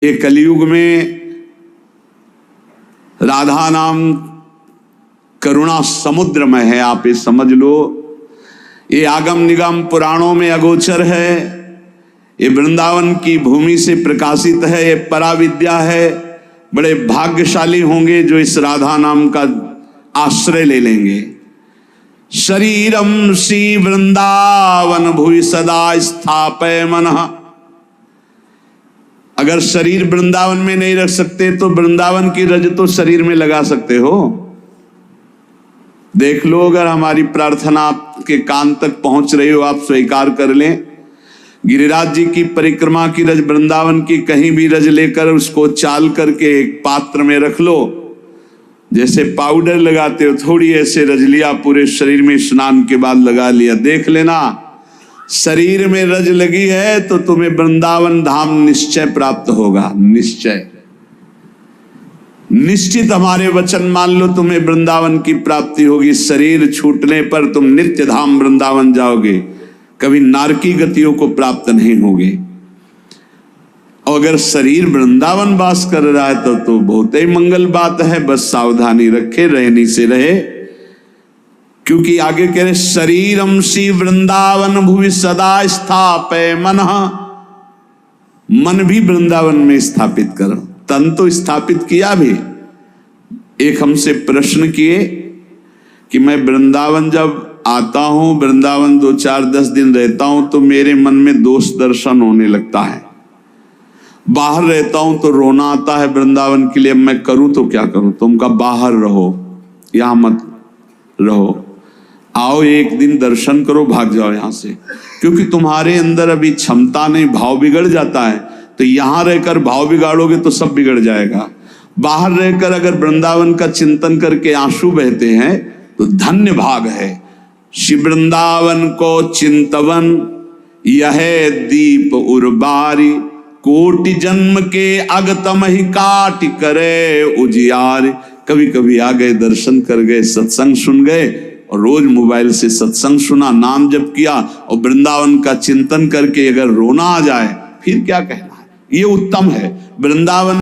ये कलयुग में राधा नाम करुणा समुद्र में है, आप ये समझ लो। ये आगम निगम पुराणों में अगोचर है, ये वृंदावन की भूमि से प्रकाशित है, ये पराविद्या है। बड़े भाग्यशाली होंगे जो इस राधा नाम का आश्रय ले लेंगे। शरीरम श्री वृंदावन भुवि सदा स्थापय मनः। अगर शरीर वृंदावन में नहीं रख सकते तो वृंदावन की रज तो शरीर में लगा सकते हो। देख लो, अगर हमारी प्रार्थना आपके कान तक पहुंच रही हो, आप स्वीकार कर लें। गिरिराज जी की परिक्रमा की रज, वृंदावन की कहीं भी रज लेकर उसको चाल करके एक पात्र में रख लो। जैसे पाउडर लगाते हो, थोड़ी ऐसे रज लिया, पूरे शरीर में स्नान के बाद लगा लिया। देख लेना, शरीर में रज लगी है तो तुम्हें वृंदावन धाम निश्चय प्राप्त होगा। निश्चय, निश्चित हमारे वचन मान लो, तुम्हें वृंदावन की प्राप्ति होगी। शरीर छूटने पर तुम नित्य धाम वृंदावन जाओगे, कभी नारकी गतियों को प्राप्त नहीं होगे। और अगर शरीर वृंदावन वास कर रहा है तो बहुत ही मंगल बात है। बस सावधानी रखे, रहनी से रहे, क्योंकि आगे कह रहे शरीरम श्री वृंदावन भुवि सदा स्थापय मनः। मन भी वृंदावन में स्थापित करो। तन तो स्थापित किया भी। एक हमसे प्रश्न किए कि मैं वृंदावन जब आता हूं, वृंदावन 2-4-10 दिन रहता हूं तो मेरे मन में दोष दर्शन होने लगता है। बाहर रहता हूं तो रोना आता है वृंदावन के लिए, मैं करूं तो क्या करूं? तुम का बाहर रहो, यहां मत रहो। आओ एक दिन दर्शन करो, भाग जाओ यहां से, क्योंकि तुम्हारे अंदर अभी क्षमता नहीं, भाव बिगड़ जाता है। तो यहां रहकर भाव बिगाड़ोगे तो सब बिगड़ जाएगा। बाहर रहकर अगर वृंदावन का चिंतन करके आंसू बहते हैं तो धन्य भाग है। शिव वृंदावन को चिंतवन यह दीप उर्बारी, कोटि जन्म के अगतम ही काट करे उजियार। कभी कभी आ गए, दर्शन कर गए, सत्संग सुन गए, और रोज मोबाइल से सत्संग सुना, नाम जप किया, और वृंदावन का चिंतन करके अगर रोना आ जाए, फिर क्या कहना है? ये उत्तम है। वृंदावन